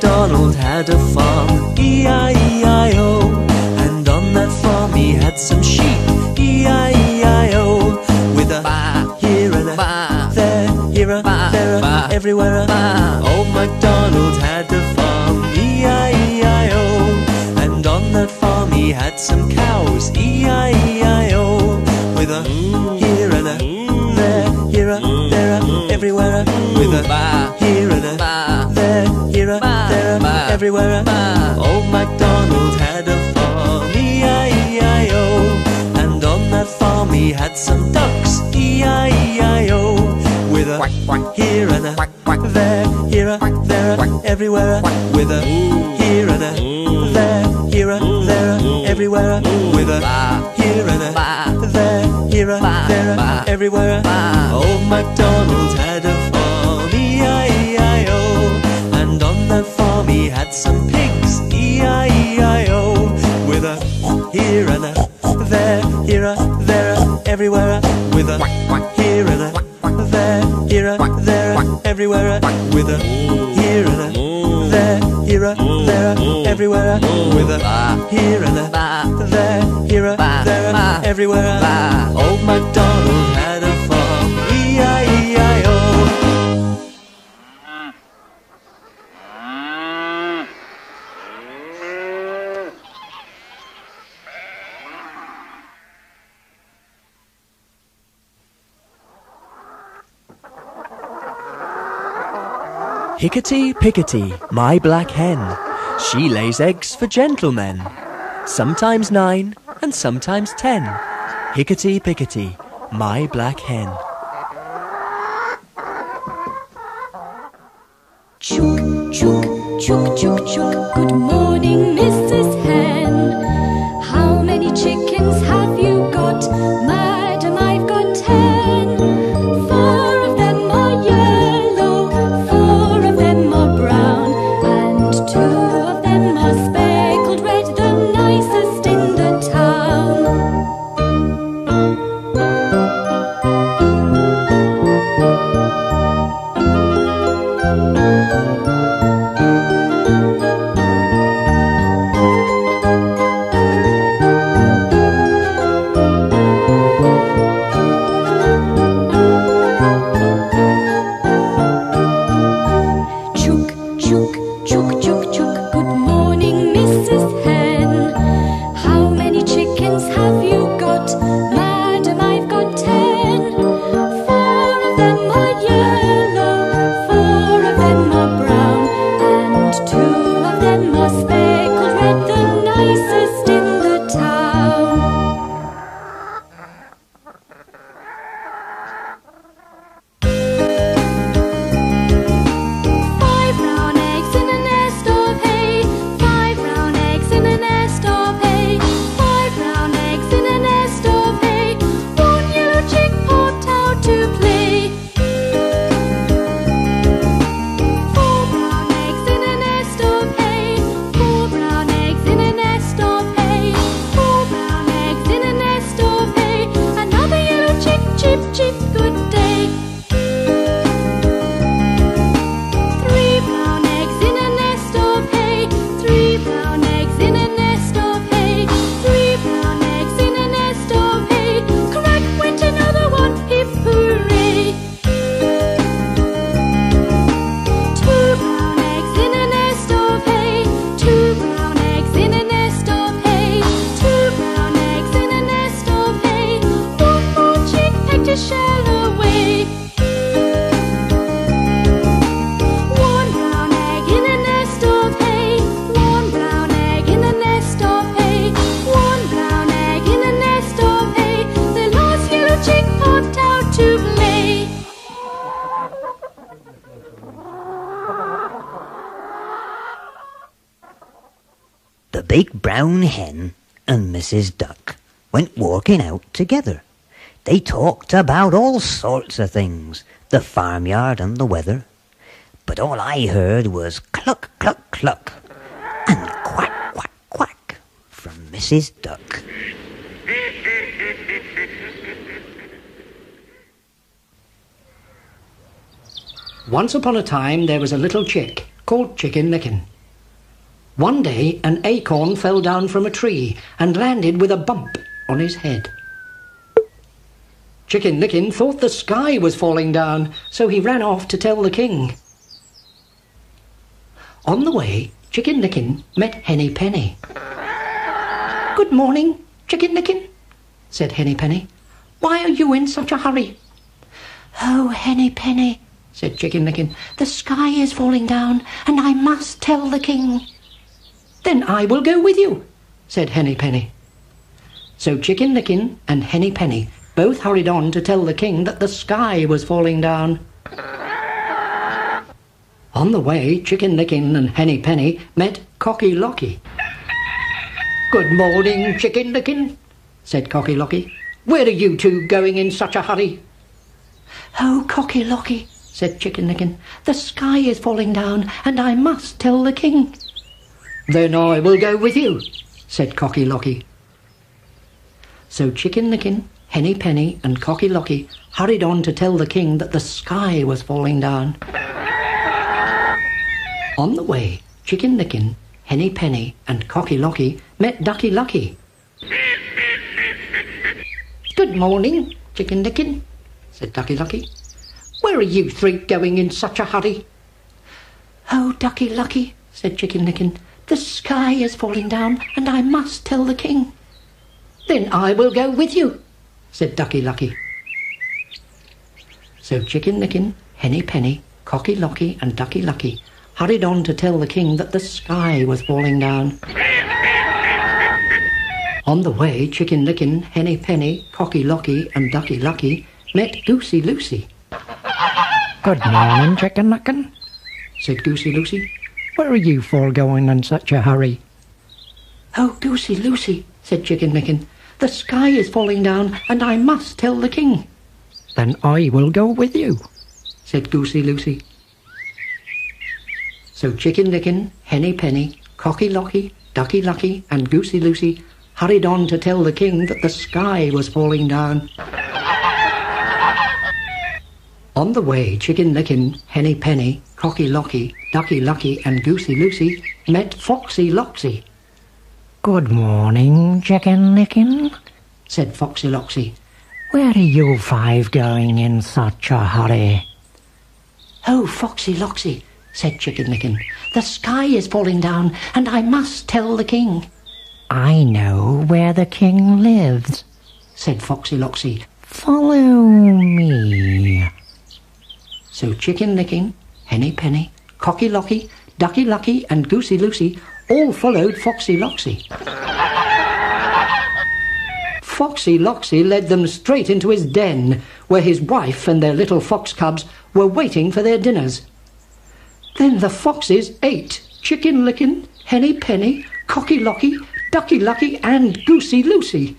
Macdonald had a farm, E-I-E-I-O, and on that farm he had some sheep, E-I-E-I-O, with a baa here and a baa there, here a baa there, a everywhere a baa. Old Macdonald had a farm, E-I-E-I-O, and on that farm he had some cows, E-I-E-I-O, with a here and a there, here a there, a everywhere a, with a baa here and a baa there, here a there, a everywhere a. Old Macdonald had a farm, E-I-E-I-O, and on that farm he had some ducks, E-I-E-I-O, with a here and a there, here a there, a everywhere a, with a here and a there, here a there, a everywhere a, with a here and a there, here a there, a everywhere a. Old Macdonald had a farm, E-I-E-I-O, and on that farm he had some pigs, E-I-E-I-O, with a here and a there, here a there, a everywhere a, with a here and a there, here a there, a everywhere a, with a here and a there, here a there, a everywhere a, with a here and a there, here a there, a everywhere a. Old Macdonald had a farm, E-I-E-I-O. Hickety, Pickety, my black hen. She lays eggs for gentlemen, sometimes 9 and sometimes 10. Hickety, Pickety, my black hen. Chook, chook, chook, chook, chook. Good morning, Mrs. Hen. How many chickens have you got? Madam, I've got 10. 4 of them are yellow, 4 of them are brown, and 2 of them are speckled red, the nicest in the town. The big brown hen and Mrs. Duck went walking out together. They talked about all sorts of things, the farmyard and the weather. But all I heard was cluck, cluck, cluck, and quack, quack, quack from Mrs. Duck. Once upon a time there was a little chick called Chicken Licken. One day an acorn fell down from a tree and landed with a bump on his head. Chicken Licken thought the sky was falling down, so he ran off to tell the king. On the way, Chicken Licken met Henny Penny. "Good morning, Chicken Licken," said Henny Penny. "Why are you in such a hurry?" "Oh, Henny Penny," said Chicken Licken, "the sky is falling down, and I must tell the king." "Then I will go with you," said Henny Penny. So Chicken Licken and Henny Penny both hurried on to tell the king that the sky was falling down. On the way, Chicken Licken and Henny Penny met Cocky Locky. "Good morning, Chicken Licken," said Cocky Locky. "Where are you two going in such a hurry?" "Oh, Cocky Locky," said Chicken Licken, "the sky is falling down, and I must tell the king." "Then I will go with you," said Cocky Locky. So Chicken Licken, Henny Penny and Cocky Locky hurried on to tell the king that the sky was falling down. On the way, Chicken Licken, Henny Penny and Cocky Locky met Ducky Lucky. "Good morning, Chicken Licken," said Ducky Lucky. "Where are you three going in such a hurry?" "Oh, Ducky Lucky," said Chicken Licken, "the sky is falling down and I must tell the king." "Then I will go with you," said Ducky Lucky. So Chicken Licken, Henny Penny, Cocky Locky and Ducky Lucky hurried on to tell the king that the sky was falling down. On the way, Chicken Licken, Henny Penny, Cocky Locky and Ducky Lucky met Goosey Lucy. "Good morning, Chicken Licken," said Goosey Lucy. "Where are you four going in such a hurry?" "Oh, Goosey Lucy," said Chicken Licken, "the sky is falling down and I must tell the king." "Then I will go with you," said Goosey Lucy. So Chicken Licken, Henny Penny, Cocky Locky, Ducky Lucky and Goosey Lucy hurried on to tell the king that the sky was falling down. On the way, Chicken Licken, Henny Penny, Cocky Locky, Ducky Lucky and Goosey Lucy met Foxy Loxy. "Good morning, Chicken Licken," said Foxy Loxy. "Where are you five going in such a hurry?" "Oh, Foxy Loxy," said Chicken Licken, "the sky is falling down and I must tell the king." "I know where the king lives," said Foxy Loxy. "Follow me." So Chicken Licken, Henny Penny, Cocky Locky, Ducky Lucky and Goosey Lucy all followed Foxy Loxy. Foxy Loxy led them straight into his den, where his wife and their little fox cubs were waiting for their dinners. Then the foxes ate Chicken Licken, Henny Penny, Cocky Locky, Ducky Lucky and Goosey Lucy.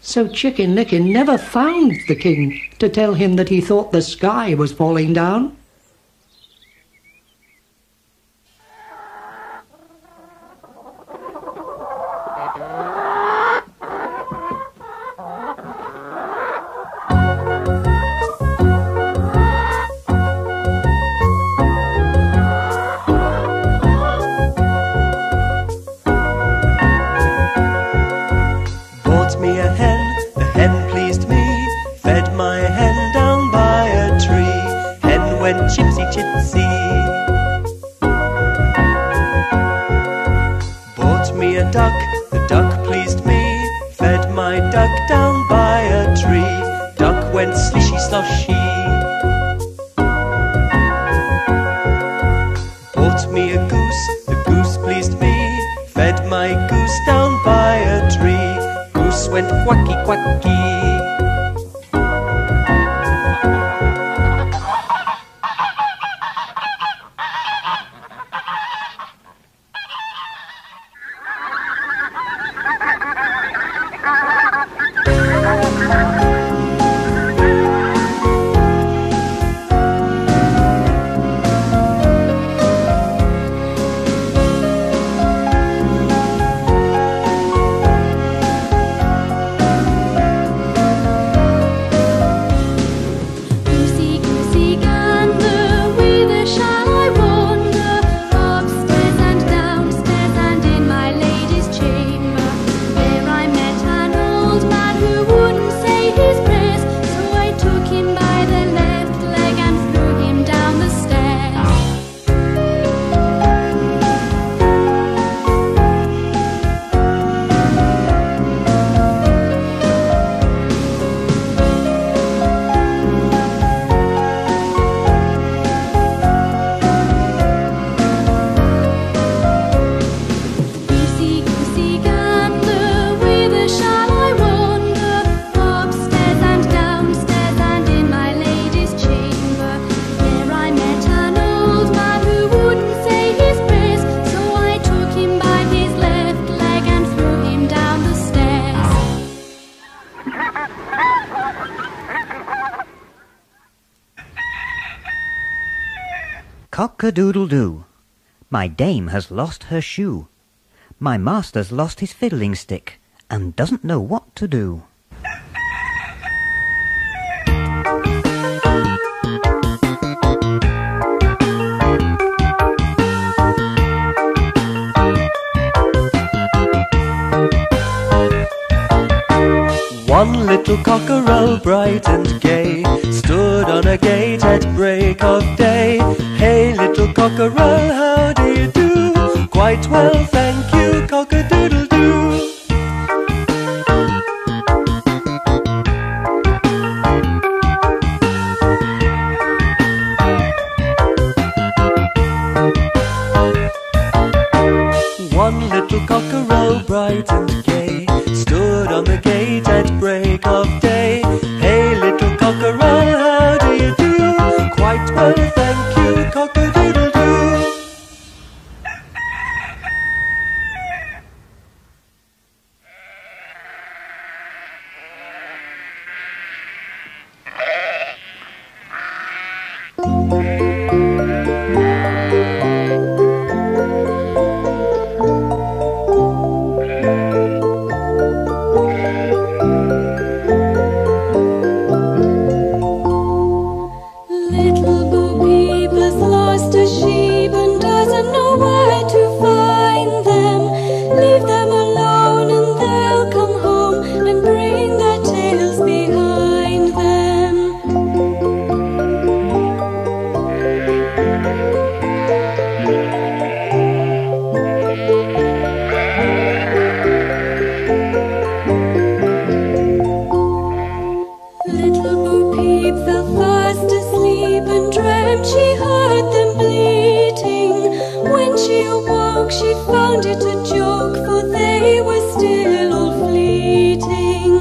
So Chicken Licken never found the king to tell him that he thought the sky was falling down. Bought me a hen, the hen pleased me, fed my hen down by a tree. Hen went chipsy chipsy. Bought me a duck, the duck pleased me, fed my duck down by a tree. Duck went slishy sloshy. Bought me a goose, the goose pleased me, fed my goose down by a tree. Goose went quacky quacky. Cock-a-doodle-doo. My dame has lost her shoe. My master's lost his fiddling stick and doesn't know what to do. One little cockerel, bright and gay, stood on a gate at break of day. Hey, little cockerel, how do you do? Quite well, thank you, cock-a-doodle-doo. One little cockerel, bright and gay, stood on the gate at break of day. Hey, little cockerel, how do you do? Quite well, thank you, cock-a-doodle-doo. Little Bo Peep has lost a sheep and doesn't know where to find them. Leave them alone and they'll come home and bring their tails behind them. Little Bo Peep fell fast asleep and dreamt she heard them bleating. When she awoke, she found it a joke, for they were still all fleeting.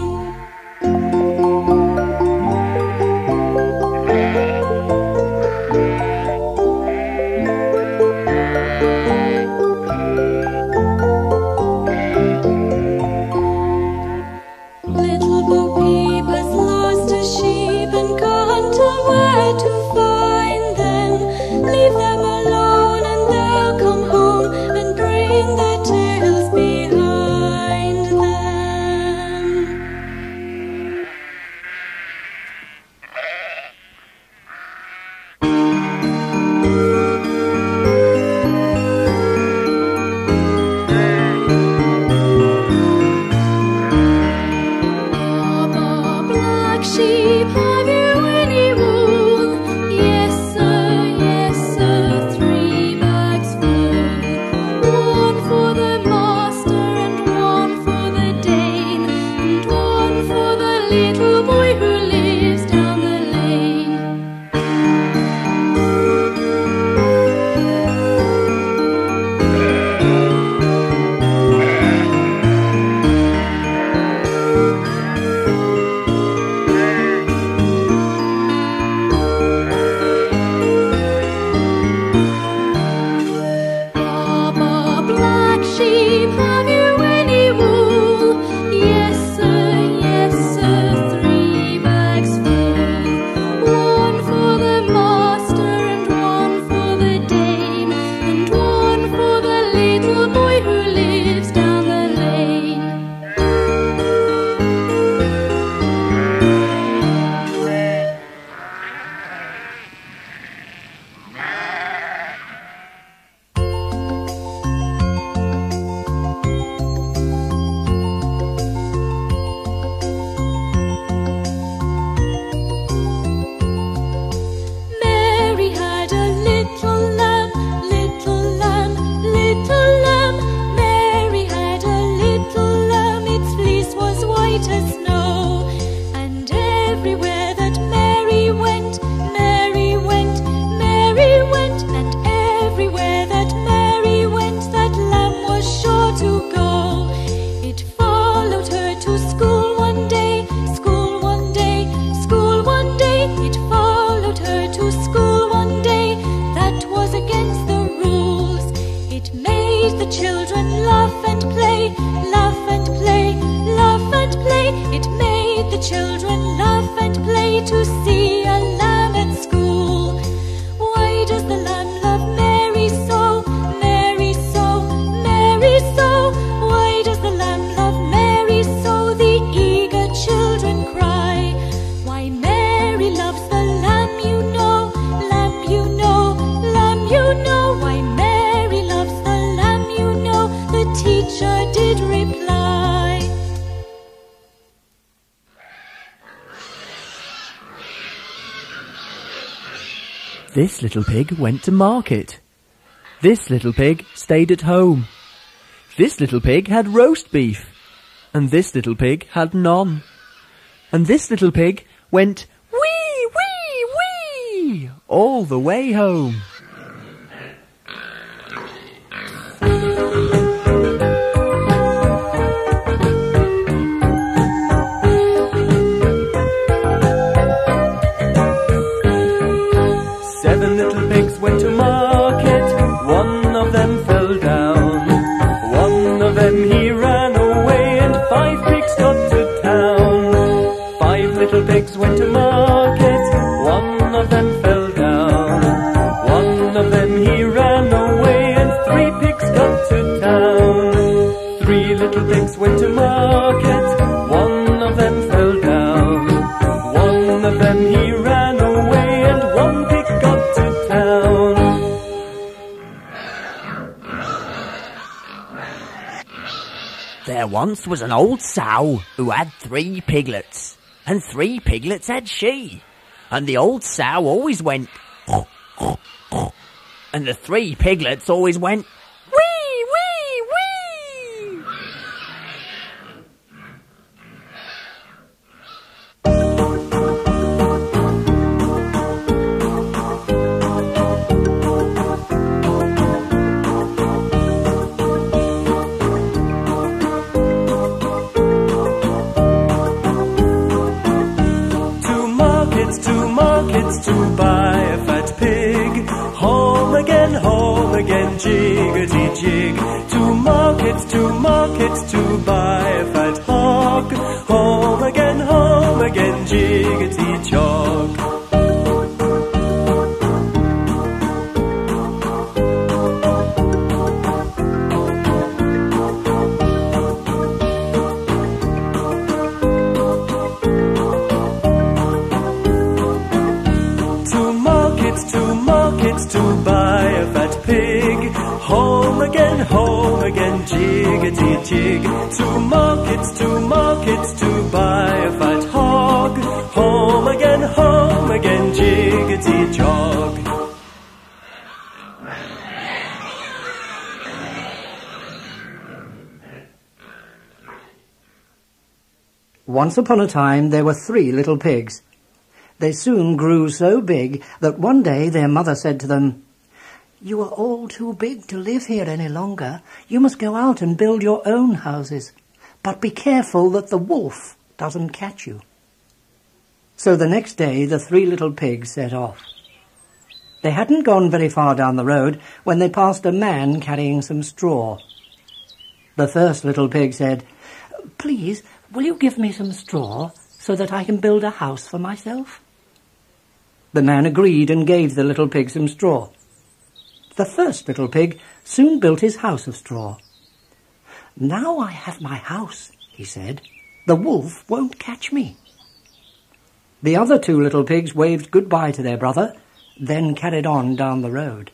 Little Bo Peep has lost a sheep and can't tell where to find them. Leave them alone and they'll come home and bring their tails behind them. Baa Baa Black Sheep, have you any wool? Yes sir, 3 bags full. One for the master and one for the dame, and one for the little boy who lives down the lane. Baa Baa Black Sheep, have you any wool? Yes sir, 3 bags full. One for the master and one for the dame, and one for the little boy who lives down the lane. Mary had a little lamb, little lamb, little lamb. Mary had a little lamb, its fleece was white as snow. And everywhere that Mary went, Mary went, Mary went. And everywhere that Mary went, that lamb was sure to go. It followed her to school one day, school one day, school one day. It followed her to school one day, that was against the rules. It made the children laugh and play, laugh and play, laugh and play. It made the children laugh and play to see a lamb at school. Why does the lamb love This little pig went to market. This little pig stayed at home. This little pig had roast beef. And this little pig had none. And this little pig went wee, wee, wee all the way home. Seven little pigs went to market. One of them fell down. One of them he ran away, and 5 pigs got to town. 5 little pigs went to market. One of them fell down. One of them he ran away, and 3 pigs got to town. 3 little pigs went to market. One of them fell down. One of them he ran away, and 1 pig got to town. There once was an old sow who had 3 piglets, and 3 piglets had she. And the old sow always went, and the 3 piglets always went, wee, wee, wee. To buy a fat pig. Home again, jiggity jig. To market, to buy a fat hog. Home again, jiggity jog. To buy a fat pig. Home again, jiggity jig. To market, to buy a fat hog. Home again, jiggity jog. Once upon a time there were 3 little pigs. They soon grew so big that one day their mother said to them, "You are all too big to live here any longer. You must go out and build your own houses. But be careful that the wolf doesn't catch you." So the next day the 3 little pigs set off. They hadn't gone very far down the road when they passed a man carrying some straw. The first little pig said, "Please, will you give me some straw so that I can build a house for myself?" The man agreed and gave the little pig some straw. The first little pig soon built his house of straw. "Now I have my house," he said. "The wolf won't catch me." The other 2 little pigs waved goodbye to their brother, then carried on down the road.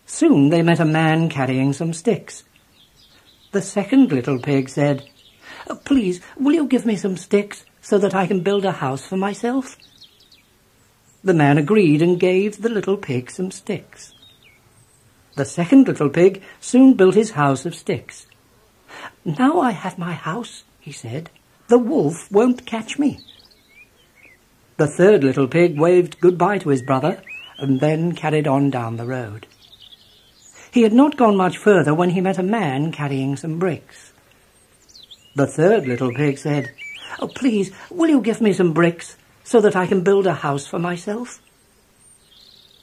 Soon they met a man carrying some sticks. The second little pig said, "Please, will you give me some sticks so that I can build a house for myself?" The man agreed and gave the little pig some sticks. The second little pig soon built his house of sticks. "Now I have my house," he said. "The wolf won't catch me." The third little pig waved goodbye to his brother and then carried on down the road. He had not gone much further when he met a man carrying some bricks. The third little pig said, "Please, will you give me some bricks so that I can build a house for myself?"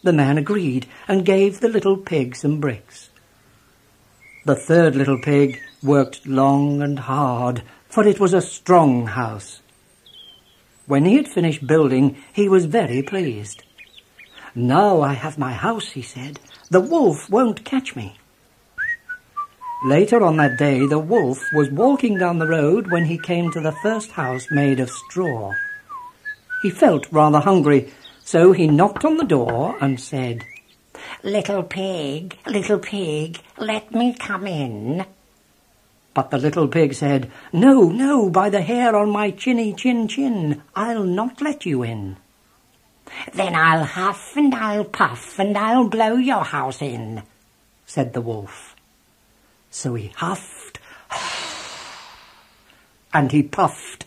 The man agreed and gave the little pig some bricks. The third little pig worked long and hard, for it was a strong house. When he had finished building, he was very pleased. "Now I have my house," he said. "The wolf won't catch me." Later on that day, the wolf was walking down the road when he came to the first house made of straw. He felt rather hungry, so he knocked on the door and said, little pig, let me come in." But the little pig said, "No, no, by the hair on my chinny chin chin, I'll not let you in." Then I'll huff and I'll puff and I'll blow your house in, said the wolf. So he huffed and he puffed,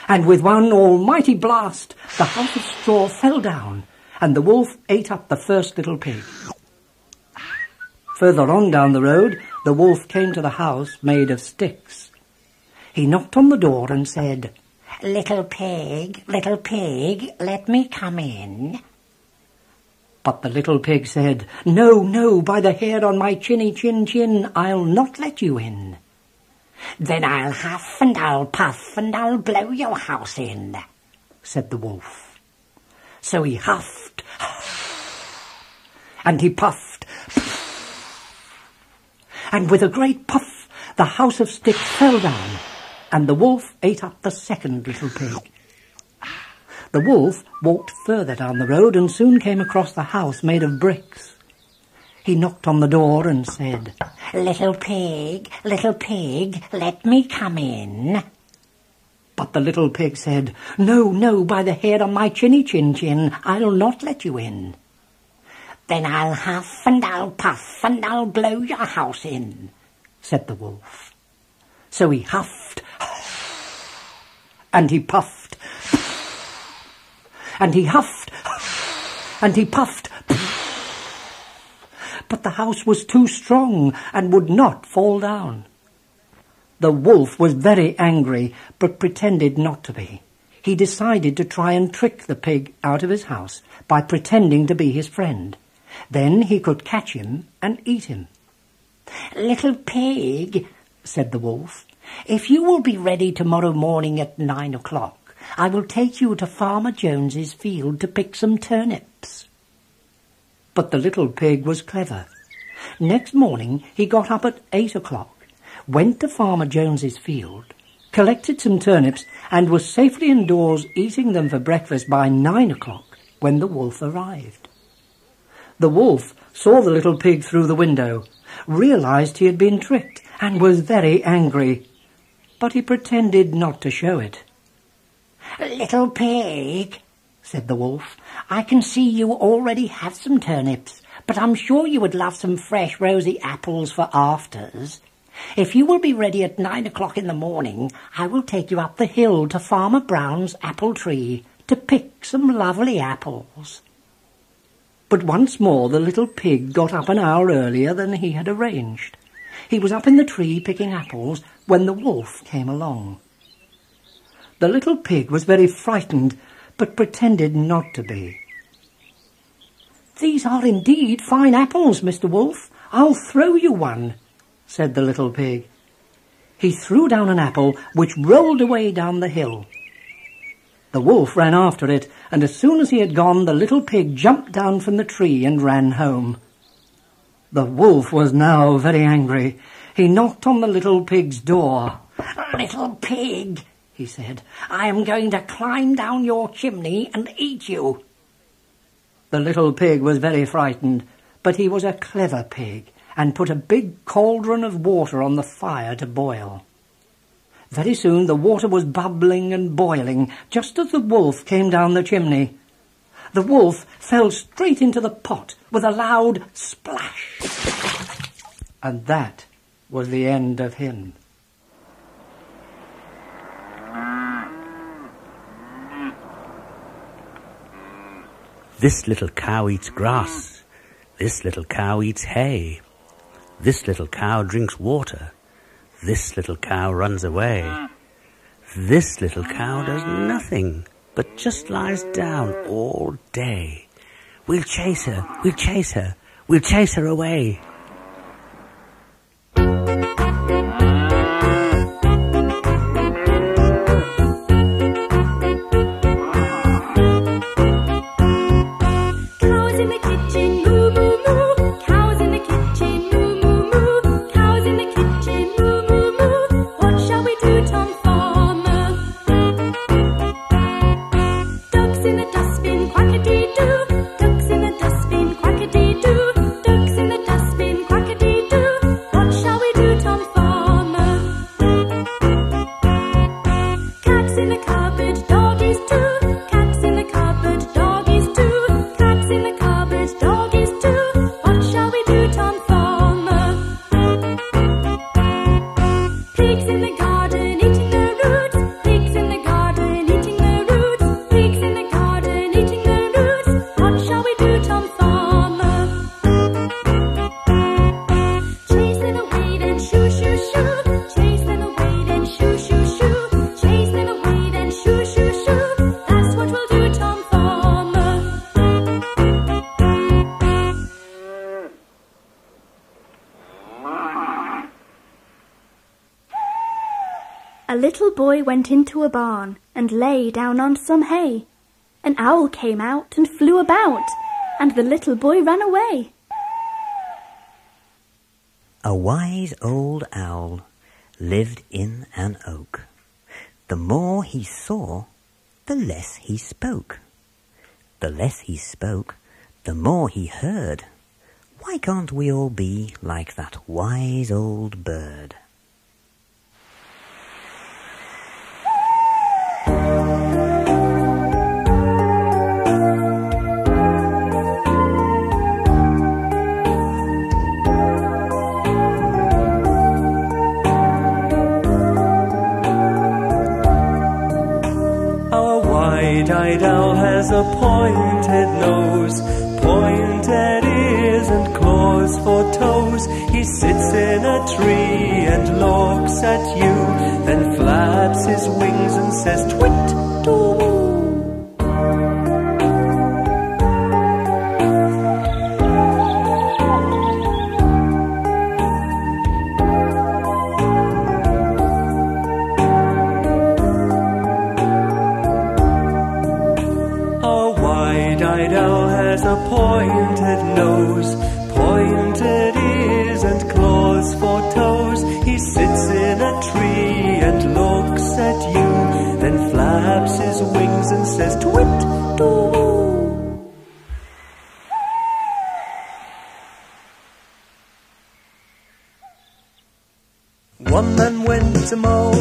and with one almighty blast the house of straw fell down, and the wolf ate up the first little pig. Further on down the road, the wolf came to the house made of sticks. He knocked on the door and said, little pig, let me come in. But the little pig said, no, no, by the hair on my chinny chin chin, I'll not let you in. Then I'll huff and I'll puff and I'll blow your house in, said the wolf. So he huffed and he puffed, and with a great puff the house of sticks fell down, and the wolf ate up the second little pig. The wolf walked further down the road and soon came across the house made of bricks. He knocked on the door and said, little pig, let me come in. But the little pig said, no, no, by the hair on my chinny chin chin, I'll not let you in. Then I'll huff and I'll puff and I'll blow your house in, said the wolf. So he huffed and he puffed and he huffed and he puffed, but the house was too strong and would not fall down. The wolf was very angry, but pretended not to be. He decided to try and trick the pig out of his house by pretending to be his friend. Then he could catch him and eat him. Little pig, said the wolf, if you will be ready tomorrow morning at 9 o'clock, I will take you to Farmer Jones's field to pick some turnips. But the little pig was clever. Next morning he got up at 8 o'clock, went to Farmer Jones's field, collected some turnips, and was safely indoors eating them for breakfast by 9 o'clock when the wolf arrived. The wolf saw the little pig through the window, realized he had been tricked, and was very angry, but he pretended not to show it. Little pig, said the wolf, I can see you already have some turnips, but I'm sure you would love some fresh rosy apples for afters. If you will be ready at 9 o'clock in the morning, I will take you up the hill to Farmer Brown's apple tree to pick some lovely apples. But once more the little pig got up an hour earlier than he had arranged. He was up in the tree picking apples when the wolf came along. The little pig was very frightened, but pretended not to be. These are indeed fine apples, Mr. Wolf. I'll throw you one, said the little pig. He threw down an apple which rolled away down the hill. The wolf ran after it, and as soon as he had gone, the little pig jumped down from the tree and ran home. The wolf was now very angry. He knocked on the little pig's door. Little pig, he said, I am going to climb down your chimney and eat you. The little pig was very frightened, but he was a clever pig and put a big cauldron of water on the fire to boil. Very soon the water was bubbling and boiling just as the wolf came down the chimney. The wolf fell straight into the pot with a loud splash. And that was the end of him. This little cow eats grass. This little cow eats hay. This little cow drinks water. This little cow runs away. This little cow does nothing, but just lies down all day. We'll chase her, we'll chase her, we'll chase her away. Ducks in the dustbin, A little boy went into a barn and lay down on some hay. An owl came out and flew about, and the little boy ran away. A wise old owl lived in an oak. The more he saw, the less he spoke. The less he spoke, the more he heard. Why can't we all be like that wise old bird? Wide-eyed owl has a pointed nose, pointed ears and claws for toes. He sits in a tree and looks at you, then flaps his wings and says twit-doo. A pointed nose, pointed ears and claws for toes. He sits in a tree and looks at you, then flaps his wings and says twit-doo. One man went to mow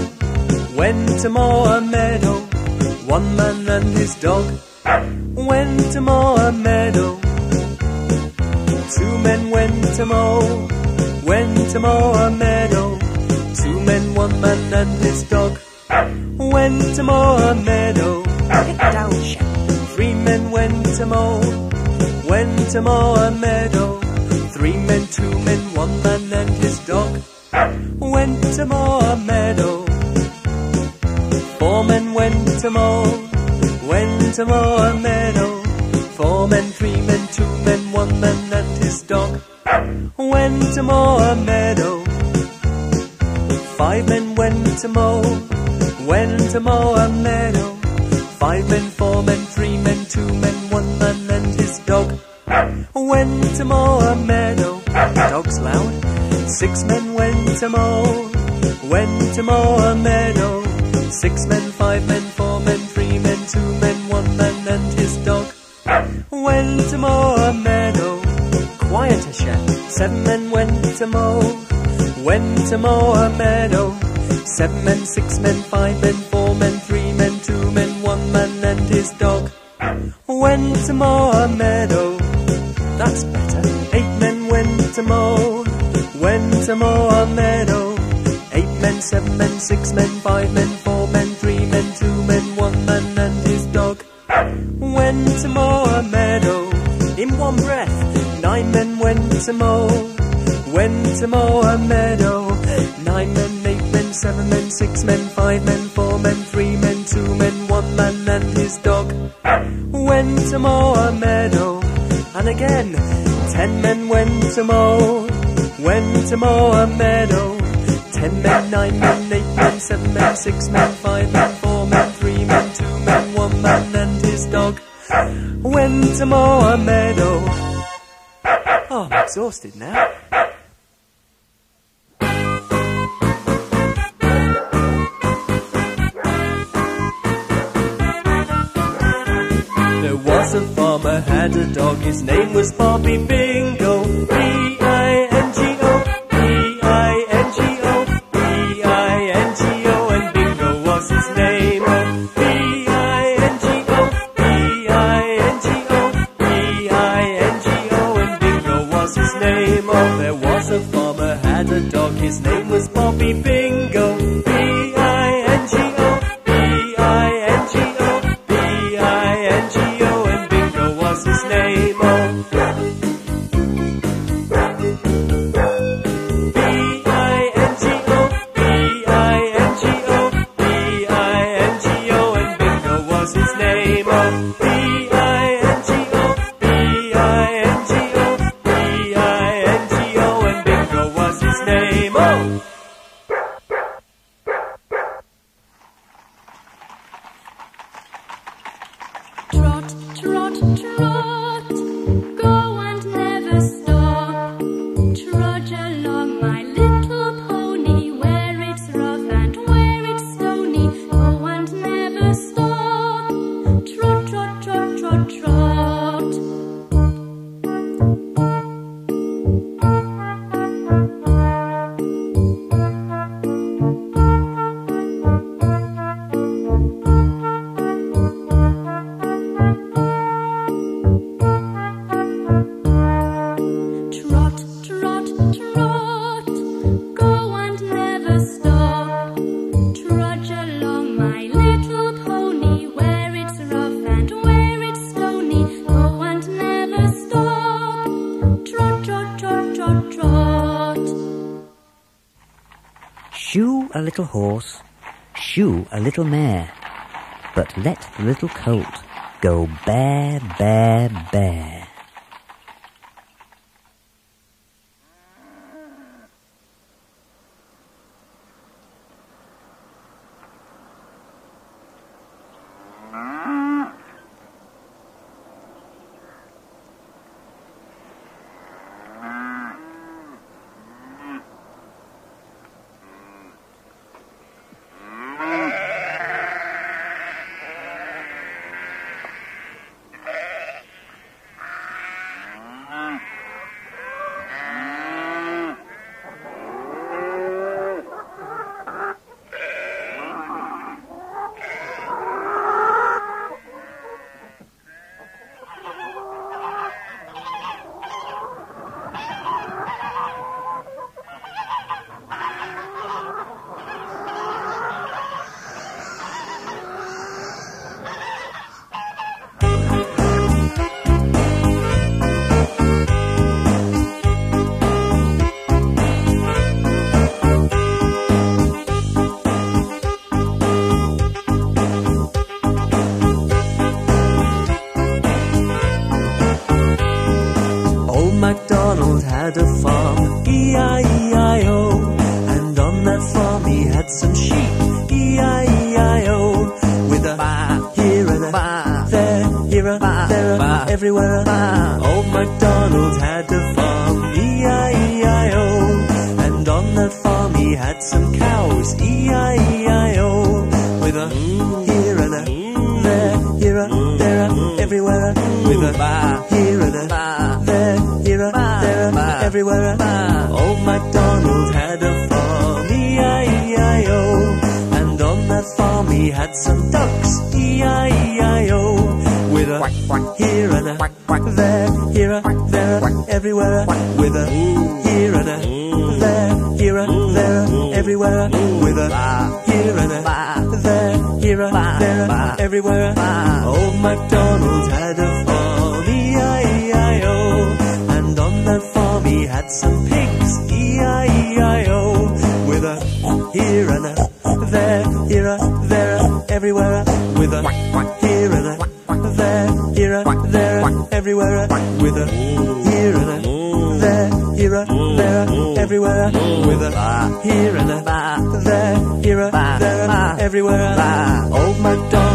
a meadow. One man and his dog went to mow a meadow. Two men went to mow a meadow. Two men, one man and his dog went to mow a meadow. Get down, chap. Three men went to mow a meadow. Three men, two men, one man and his dog went to mow a meadow. Four men went to mow a meadow. Four men, three men, two men, one man and his dog went to mow a meadow. Five men went to mow a meadow. Five men, four men, three men, two men, one man and his dog went to mow a meadow. Dog's loud. Six men went to mow a meadow. Six men, five men, four men, three men, two men, one man and his dog went to mow a meadow. Quieter, chap. Seven men went to mow a meadow. Seven men, six men, five men, four men, three men, two men, one man and his dog went to mow a meadow. That's better. Eight men went to mow a meadow. Eight men, seven men, six men, five men, four men, three men, two men, one man and his dog went to mow a meadow. In one breath. Nine men went to mow a meadow. Nine men, eight men, seven men, six men, five men, four men, three men, two men, one man and his dog went to mow a meadow. And again. 10 men went to mow a meadow. 10 men, 9 men, 8 men, 7 men, 6 men, 5 men, 4 men, 3 men, 2 men, 1 man and his dog went to mow a meadow. Oh, I'm exhausted now. There was a farmer, had a dog, his name was Bobby Bingo. B-I-N-G-O, B-I-N-G-O, B-I-N-G-O, and Bingo was his name. B-I-N-G-O, B-I-N-G-O, B-I-N-G-O, and Bingo was his name. Oh, there was a farmer, had a dog, his name was Bobby Bingo. B-I-N-G-O, B-I-N-G-O, B-I-N-G-O, and Bingo was his name. Oh. about Trot. Shoe a little horse, shoe a little mare, but let the little colt go bare, bare, bare. Macdonald had a farm, E-I-E-I-O, and on that farm he had some sheep, E-I-E-I-O, with a baa here and a baa there, here a baa there, a everywhere a baa. Old Macdonald had a farm, E-I-E-I-O, and on that farm he had some cows, E-I-E-I-O, with a here and a there, here a there, a everywhere a, with a baa here and a baa there, here a there, a everywhere a. Old Macdonald had a farm, E-I-E-I-O, and on that farm he had some ducks, E-I-E-I-O, with a here and a there, here a there, a everywhere a, with a here and a there, here a there, a everywhere a, with a here and a there, here a there, a everywhere a. Old Macdonald had a farm, E-I-E-I-O, and on that farm he had some pigs, E-I-E-I-O, with a here and a there, here a there, a everywhere a, with a here and a there, here a there, a everywhere a, with a here and a there, here a there, a everywhere a, with a here and a there, here a there, a everywhere a. Old Macdonald